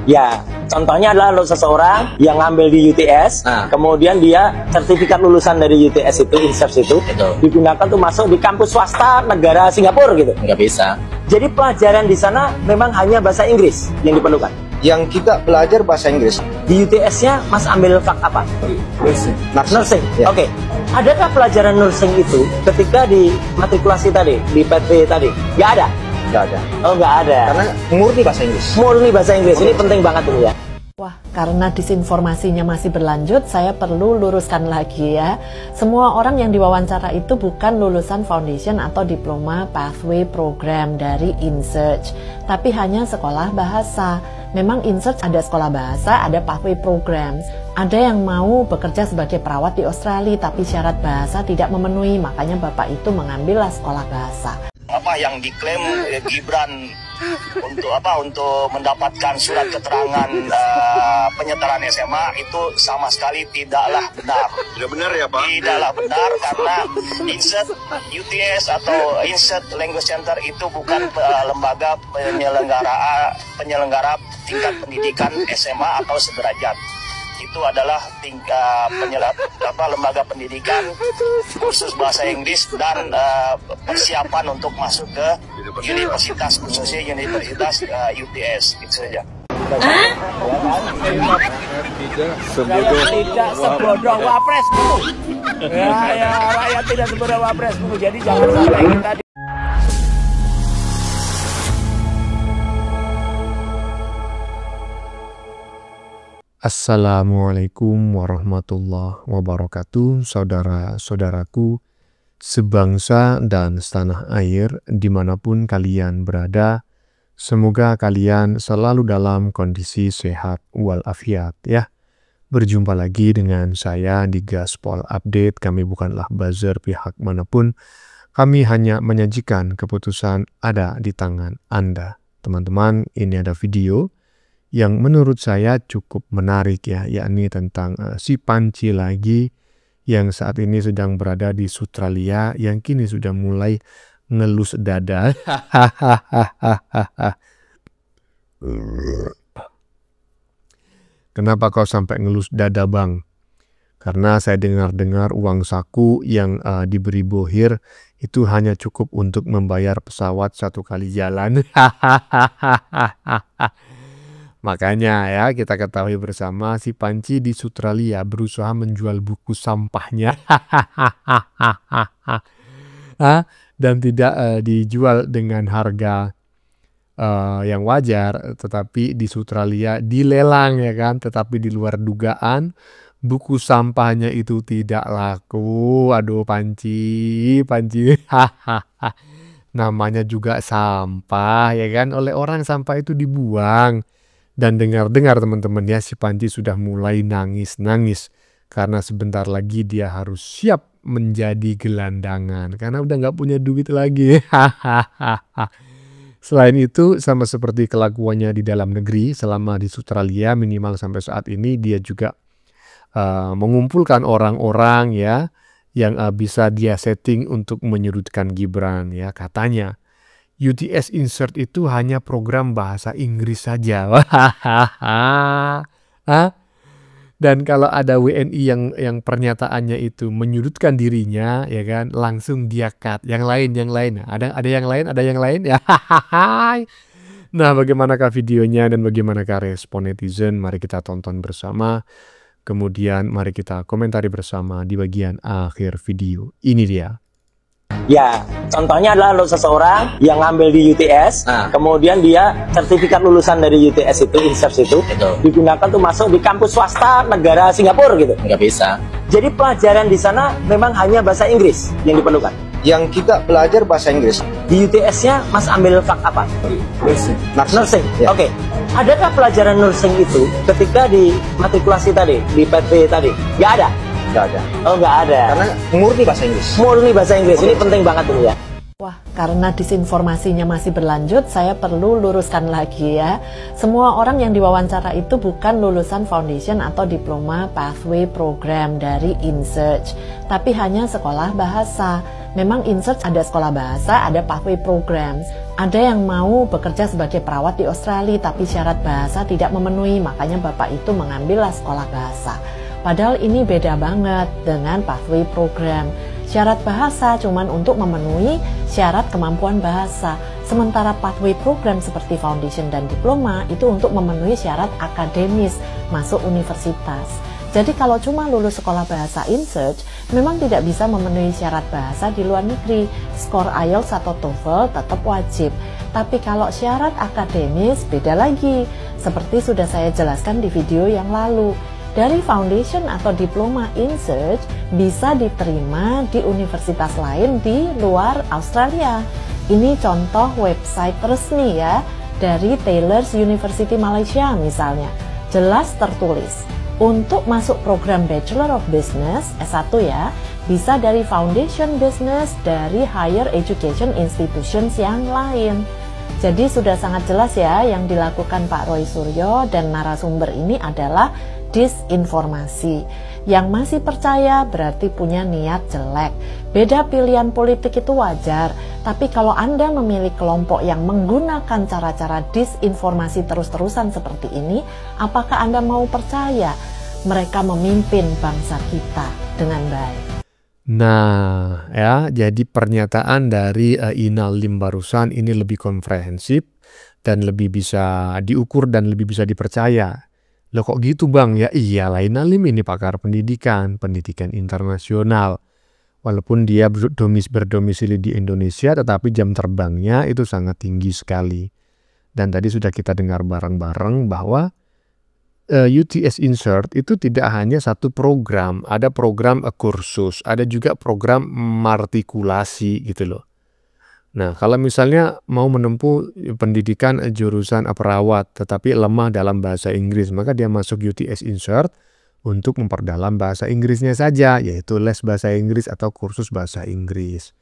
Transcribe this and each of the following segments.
Ya, contohnya adalah seseorang yang ngambil di UTS, kemudian dia sertifikat lulusan dari UTS itu, INSERT itu, digunakan tuh masuk di kampus swasta negara Singapura gitu. Nggak bisa. Jadi pelajaran di sana memang hanya bahasa Inggris yang diperlukan. Yang kita belajar bahasa Inggris. Di UTS-nya Mas ambil vak apa? Nursing. Ya. Oke. Adakah pelajaran nursing itu ketika di matrikulasi tadi, di PT tadi? Nggak ada? Nggak ada. Oh, nggak ada. Karena murni bahasa Inggris. Murni bahasa Inggris. Ini penting banget ini ya. Wah, karena disinformasinya masih berlanjut, saya perlu luruskan lagi ya. Semua orang yang diwawancara itu bukan lulusan foundation atau diploma pathway program dari INSEARCH, tapi hanya sekolah bahasa. Memang INSEARCH ada sekolah bahasa, ada pathway program. Ada yang mau bekerja sebagai perawat di Australia, tapi syarat bahasa tidak memenuhi, makanya Bapak itu mengambillah sekolah bahasa. Apa yang diklaim Gibran untuk apa, untuk mendapatkan surat keterangan penyetaraan SMA itu sama sekali tidaklah benar. Tidak benar ya Pak? Tidaklah benar, karena INSEARCH UTS atau INSEARCH Language Center itu bukan lembaga penyelenggara tingkat pendidikan SMA atau sederajat. Itu adalah lembaga pendidikan khusus bahasa Inggris dan persiapan untuk masuk ke universitas, khususnya universitas UTS. Itu saja. Tidak sebodoh wapresmu. Ya, rakyat tidak sebodoh wapresmu. Jadi jangan sampai kita Assalamualaikum warahmatullahi wabarakatuh, saudara-saudaraku sebangsa dan setanah air dimanapun kalian berada. Semoga kalian selalu dalam kondisi sehat walafiat ya. Berjumpa lagi dengan saya di Gaspol Update. Kami bukanlah buzzer pihak manapun. Kami hanya menyajikan keputusan ada di tangan Anda. Teman-teman, ini ada video yang menurut saya cukup menarik ya, yakni tentang si Panci lagi yang saat ini sedang berada di Australia, yang kini sudah mulai ngelus dada. Kenapa kau sampai ngelus dada bang? Karena saya dengar-dengar uang saku yang diberi Bohir itu hanya cukup untuk membayar pesawat satu kali jalan. Makanya ya kita ketahui bersama si Panci di Australia berusaha menjual buku sampahnya dan tidak dijual dengan harga yang wajar, tetapi di Australia dilelang ya kan, tetapi di luar dugaan buku sampahnya itu tidak laku. Aduh Panci namanya juga sampah ya kan, oleh orang sampah itu dibuang. Dan dengar-dengar teman-teman ya, si Panci sudah mulai nangis-nangis karena sebentar lagi dia harus siap menjadi gelandangan karena udah nggak punya duit lagi. Selain itu, sama seperti kelakuannya di dalam negeri selama di Australia, minimal sampai saat ini dia juga mengumpulkan orang-orang ya yang bisa dia setting untuk menyudutkan Gibran ya. Katanya UTS INSEARCH itu hanya program bahasa Inggris saja. Dan kalau ada WNI yang pernyataannya itu menyudutkan dirinya ya kan, langsung dia cut. Yang lain. Ada yang lain ya. Nah, bagaimanakah videonya dan bagaimanakah respon netizen? Mari kita tonton bersama. Kemudian mari kita komentari bersama di bagian akhir video. Ini dia. Ya, contohnya adalah seseorang yang ngambil di UTS, kemudian dia sertifikat lulusan dari UTS itu, INSERT itu, digunakan tuh masuk di kampus swasta negara Singapura gitu. Nggak bisa. Jadi pelajaran di sana memang hanya bahasa Inggris yang diperlukan. Yang kita belajar bahasa Inggris. Di UTS-nya Mas ambil vak apa? Nursing. Ya. Oke. Adakah pelajaran nursing itu ketika di matrikulasi tadi, di PT tadi? Nggak ada? Nggak ada. Oh, nggak ada. Karena murni bahasa Inggris. Murni bahasa Inggris. Ini penting banget ini ya. Wah, karena disinformasinya masih berlanjut, saya perlu luruskan lagi ya. Semua orang yang diwawancara itu bukan lulusan foundation atau diploma pathway program dari INSEARCH, tapi hanya sekolah bahasa. Memang InSearch ada sekolah bahasa, ada pathway program. Ada yang mau bekerja sebagai perawat di Australia tapi syarat bahasa tidak memenuhi, makanya Bapak itu mengambillah sekolah bahasa. Padahal ini beda banget dengan pathway program. Syarat bahasa cuman untuk memenuhi syarat kemampuan bahasa. Sementara pathway program seperti foundation dan diploma itu untuk memenuhi syarat akademis masuk universitas. Jadi kalau cuma lulus sekolah bahasa InSearch, memang tidak bisa memenuhi syarat bahasa di luar negeri. Skor IELTS atau TOEFL tetap wajib. Tapi kalau syarat akademis beda lagi. Seperti sudah saya jelaskan di video yang lalu. Dari foundation atau diploma InSearch bisa diterima di universitas lain di luar Australia. Ini contoh website resmi ya, dari Taylor's University Malaysia misalnya. Jelas tertulis, untuk masuk program Bachelor of Business, S1 ya, bisa dari Foundation Business dari Higher Education Institutions yang lain. Jadi sudah sangat jelas ya, yang dilakukan Pak Roy Suryo dan narasumber ini adalah disinformasi. Yang masih percaya berarti punya niat jelek. Beda pilihan politik itu wajar, tapi kalau Anda memilih kelompok yang menggunakan cara-cara disinformasi terus-terusan seperti ini, apakah Anda mau percaya mereka memimpin bangsa kita dengan baik? Nah, ya, jadi pernyataan dari Ina Lim barusan ini lebih komprehensif dan lebih bisa diukur dan lebih bisa dipercaya. Loh kok gitu Bang? Ya iyalah, Ina Lim ini pakar pendidikan internasional. Walaupun dia berdomisili di Indonesia, tetapi jam terbangnya itu sangat tinggi sekali. Dan tadi sudah kita dengar bareng-bareng bahwa UTS Insert itu tidak hanya satu program, ada program kursus, ada juga program martikulasi gitu loh. Nah, kalau misalnya mau menempuh pendidikan jurusan perawat tetapi lemah dalam bahasa Inggris, maka dia masuk UTS Insert untuk memperdalam bahasa Inggrisnya saja, yaitu les bahasa Inggris atau kursus bahasa Inggris.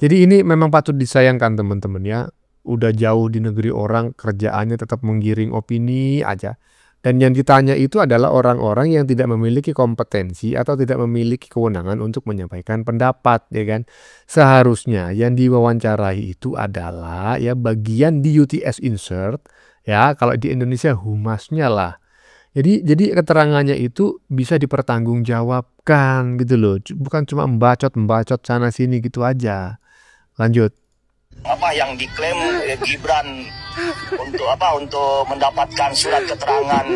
Jadi ini memang patut disayangkan teman-teman ya. Udah jauh di negeri orang, kerjaannya tetap menggiring opini aja. Dan yang ditanya itu adalah orang-orang yang tidak memiliki kompetensi atau tidak memiliki kewenangan untuk menyampaikan pendapat, ya kan? Seharusnya yang diwawancarai itu adalah ya bagian di UTS Insert, ya kalau di Indonesia humasnya lah. Jadi keterangannya itu bisa dipertanggungjawabkan gitu loh, bukan cuma membacot sana sini gitu aja. Lanjut. Apa yang diklaim Gibran untuk mendapatkan surat keterangan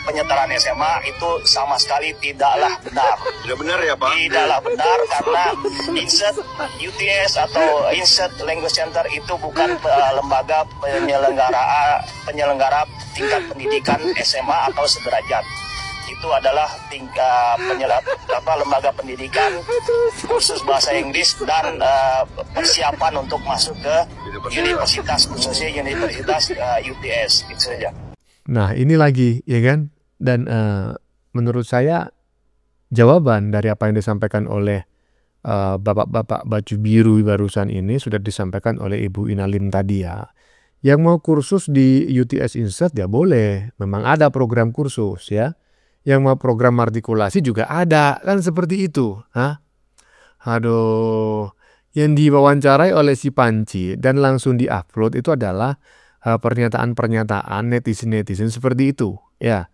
penyetaraan SMA itu sama sekali tidaklah benar. Tidak benar ya Pak? Tidaklah benar karena INSET UTS atau INSET Language Center itu bukan lembaga penyelenggara tingkat pendidikan SMA atau sederajat. Itu adalah lembaga pendidikan kursus bahasa Inggris dan persiapan untuk masuk ke universitas, khususnya universitas UTS, itu saja. Nah ini lagi ya kan, dan menurut saya jawaban dari apa yang disampaikan oleh bapak-bapak baju biru barusan ini sudah disampaikan oleh Ibu Ina Lim tadi ya. Yang mau kursus di UTS Insert ya boleh, memang ada program kursus ya. Yang mau program artikulasi juga ada, kan seperti itu. Hah? Aduh, yang diwawancarai oleh si Panci dan langsung diupload itu adalah pernyataan-pernyataan netizen-netizen seperti itu. Ya,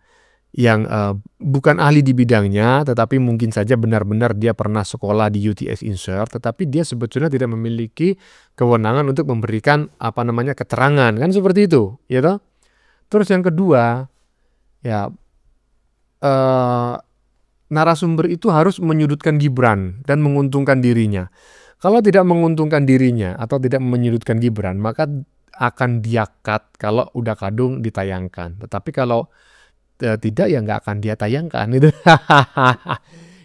yang bukan ahli di bidangnya, tetapi mungkin saja benar-benar dia pernah sekolah di UTS Insert, tetapi dia sebetulnya tidak memiliki kewenangan untuk memberikan keterangan, kan seperti itu, ya toh? Terus yang kedua, ya narasumber itu harus menyudutkan Gibran dan menguntungkan dirinya. Kalau tidak menguntungkan dirinya atau tidak menyudutkan Gibran, maka akan diakat kalau udah kadung ditayangkan. Tetapi kalau tidak ya nggak akan dia tayangkan.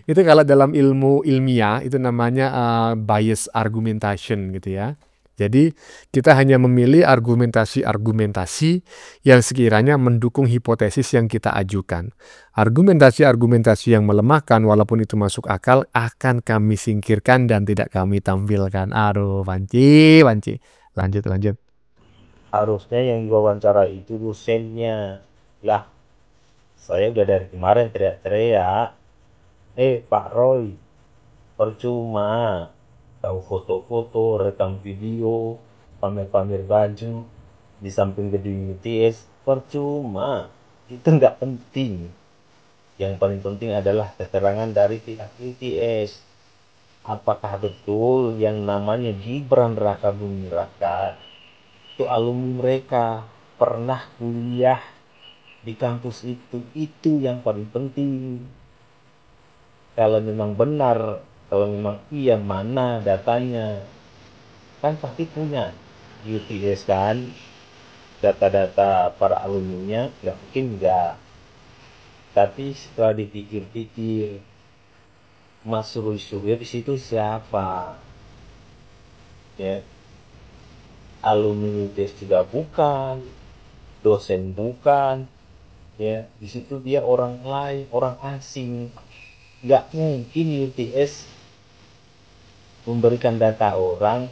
Itu kalau dalam ilmu ilmiah itu namanya bias argumentation gitu ya. Jadi kita hanya memilih argumentasi-argumentasi yang sekiranya mendukung hipotesis yang kita ajukan. Argumentasi-argumentasi yang melemahkan walaupun itu masuk akal akan kami singkirkan dan tidak kami tampilkan. Aduh, Panci. Lanjut. Harusnya yang diwawancara itu dosennya. Lah, saya udah dari kemarin teriak-teriak. Pak Roy, percuma. tahu foto-foto, rekam video, pamer-pamer baju di samping gedung UTS, percuma. Itu nggak penting. Yang paling penting adalah keterangan dari pihak UTS. Apakah betul yang namanya Gibran Raka Buming Raka itu alumni mereka, pernah kuliah di kampus itu yang paling penting. Kalau memang benar, kalau memang iya, mana datanya? Kan pasti punya UTS kan, data-data para alumninya, nggak mungkin nggak. Tapi setelah dipikir-pikir, Mas Rui Suhir di situ siapa? Ya, alumni UTS juga bukan, dosen bukan, ya di situ dia orang lain, orang asing. Nggak mungkin UTS memberikan data orang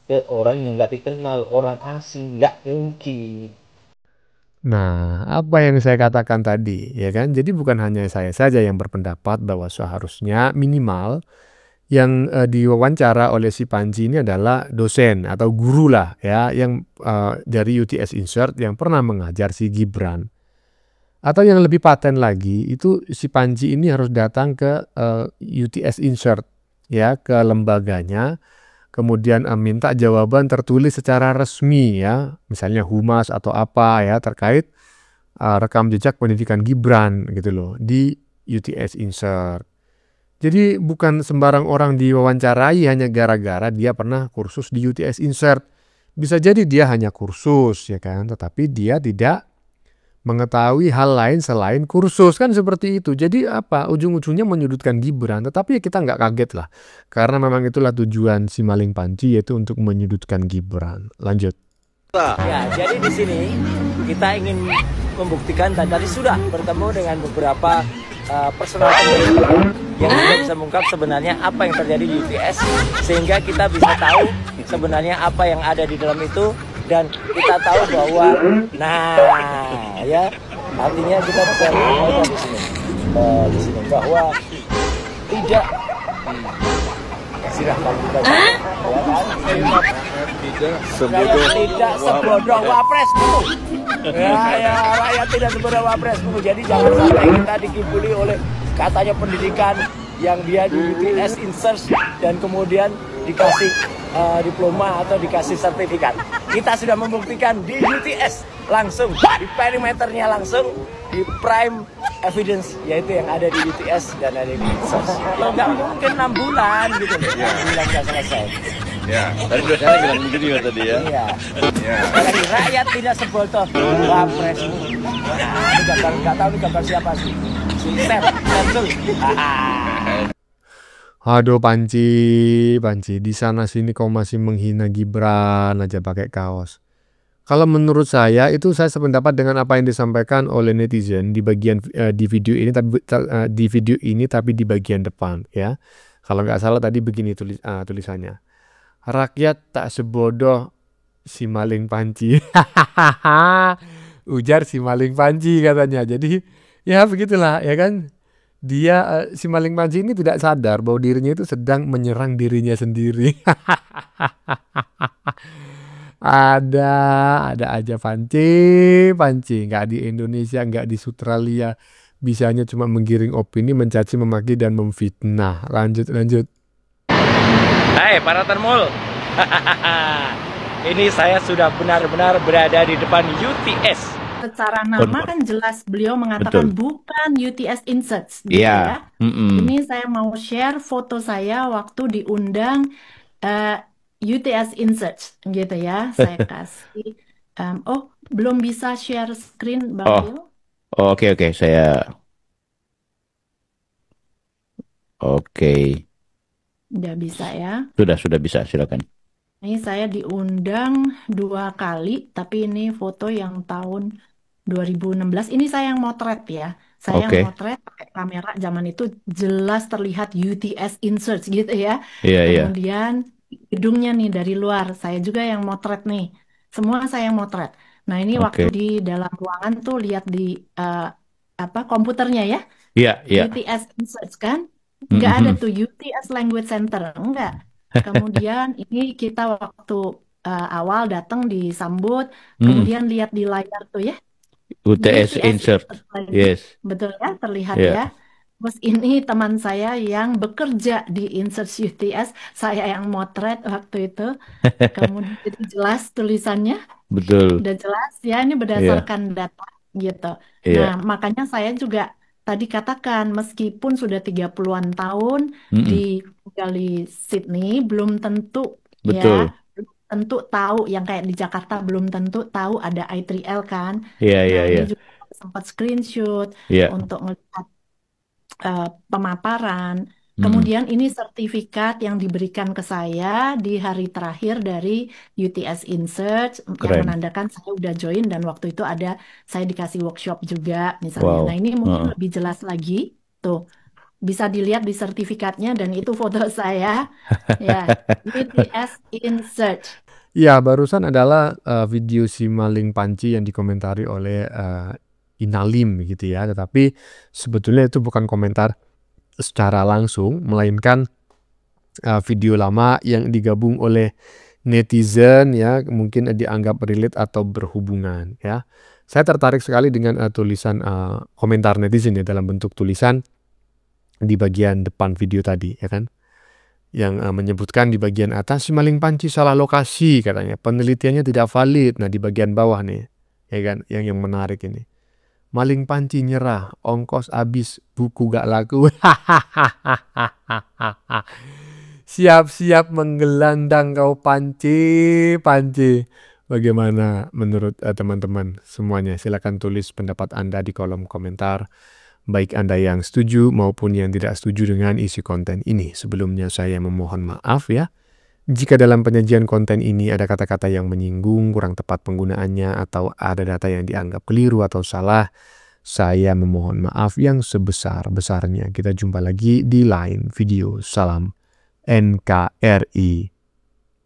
ke orang yang nggak dikenal, orang asing, nggak mungkin. Nah, apa yang saya katakan tadi, ya kan? Jadi bukan hanya saya saja yang berpendapat bahwa seharusnya minimal yang diwawancara oleh si Panji ini adalah dosen atau guru lah ya, yang dari UTS Insert yang pernah mengajar si Gibran. Atau yang lebih paten lagi, itu si Panji ini harus datang ke UTS Insert ya, ke lembaganya, kemudian minta jawaban tertulis secara resmi ya, misalnya humas atau apa ya, terkait rekam jejak pendidikan Gibran gitu loh di UTS Insert. Jadi bukan sembarang orang diwawancarai hanya gara-gara dia pernah kursus di UTS Insert. Bisa jadi dia hanya kursus ya kan, tetapi dia tidak mengetahui hal lain selain kursus, kan seperti itu. Jadi apa, ujung-ujungnya menyudutkan Gibran, tetapi ya kita nggak kaget lah, karena memang itulah tujuan si maling panci, yaitu untuk menyudutkan Gibran. Lanjut. Ya, jadi di sini kita ingin membuktikan, dan tadi sudah bertemu dengan beberapa personal yang juga bisa mengungkap sebenarnya apa yang terjadi di UTS, sehingga kita bisa tahu sebenarnya apa yang ada di dalam itu. Dan kita tahu bahwa, nah ya, artinya kita bisa lihat di sini bahwa tidak silahkan kita tidak sebodoh wapresmu. Ya, rakyat tidak sebodoh wapresmu. Jadi jangan sampai kita dikibuli oleh katanya pendidikan yang dia di UTS Insert dan kemudian dikasih diploma atau dikasih sertifikat. Kita sudah membuktikan di UTS langsung, di perimeternya langsung, di prime evidence, yaitu yang ada di UTS dan ada di Insert. Nggak mungkin 6 bulan gitu loh, 6 bulan nggak selesai. Ya, tadi dua kali bilang begitu ya tadi ya. Iya. Ya. Jadi rakyat tidak sebodoh wapresmu. Nah, ini gambar, nggak tahu ini gambar siapa sih? Sensul. Aduh Panci, di sana sini kau masih menghina Gibran aja pakai kaos. Kalau menurut saya itu saya sependapat dengan apa yang disampaikan oleh netizen di bagian di video ini, tapi di bagian depan ya. Kalau nggak salah tadi begini tulisannya. Rakyat tak sebodoh si maling Panci. Ujar si maling Panci katanya. Jadi ya begitulah ya kan. Dia si maling Panci ini tidak sadar bahwa dirinya itu sedang menyerang dirinya sendiri. ada aja Panci, nggak di Indonesia, nggak di Australia, bisanya cuma menggiring opini, mencaci, memaki, dan memfitnah. Lanjut. Hai para termul, ini saya sudah benar-benar berada di depan UTS. Secara nama kan jelas beliau mengatakan bukan UTS Insert, gitu ya. Ini saya mau share foto saya waktu diundang UTS Insert, gitu ya. Saya kasih. Belum bisa share screen, Bang Bill? Oke, saya. Oke. Udah bisa ya? Sudah bisa, silakan. Ini saya diundang 2 kali, tapi ini foto yang tahun 2016. Ini saya yang motret ya. Saya yang motret pakai kamera zaman itu jelas terlihat UTS Insert gitu ya. Iya. Kemudian gedungnya nih dari luar, saya juga yang motret nih. Semua saya yang motret. Nah ini waktu di dalam ruangan tuh lihat di komputernya ya. Iya. UTS Insert kan. nggak ada tuh UTS Language Center, enggak. Kemudian ini kita waktu awal datang disambut, kemudian lihat di layar tuh ya, UTS Insert, yes. Betul ya, terlihat ya. Terus ini teman saya yang bekerja di Insert UTS, saya yang motret waktu itu. Kemudian jadi jelas tulisannya. Betul. Udah jelas ya, ini berdasarkan data gitu. Nah, makanya saya juga tadi katakan meskipun sudah 30-an tahun tinggal di Sydney, belum tentu ya, tentu tahu yang kayak di Jakarta belum tentu tahu ada I3L kan. Ini juga sempat screenshot untuk melihat pemaparan. Kemudian ini sertifikat yang diberikan ke saya di hari terakhir dari UTS Insert yang menandakan saya udah join dan waktu itu ada saya dikasih workshop juga misalnya. Nah ini mungkin lebih jelas lagi tuh. Bisa dilihat di sertifikatnya dan itu foto saya ya, UTS Insert. Ya, barusan adalah video si maling panci yang dikomentari oleh Inalim gitu ya. Tetapi sebetulnya itu bukan komentar secara langsung, melainkan video lama yang digabung oleh netizen ya, mungkin dianggap relate atau berhubungan ya. Saya tertarik sekali dengan tulisan komentar netizen ya, dalam bentuk tulisan di bagian depan video tadi ya kan, yang menyebutkan di bagian atas si maling panci salah lokasi katanya, penelitiannya tidak valid. Nah di bagian bawah nih ya kan, yang menarik ini, maling panci nyerah, ongkos habis, buku gak laku. Siap-siap menggelandang kau panci. Bagaimana menurut teman-teman semuanya? Silakan tulis pendapat Anda di kolom komentar, baik Anda yang setuju maupun yang tidak setuju dengan isi konten ini. Sebelumnya saya memohon maaf ya, jika dalam penyajian konten ini ada kata-kata yang menyinggung, kurang tepat penggunaannya, atau ada data yang dianggap keliru atau salah, saya memohon maaf yang sebesar-besarnya. Kita jumpa lagi di lain video. Salam NKRI.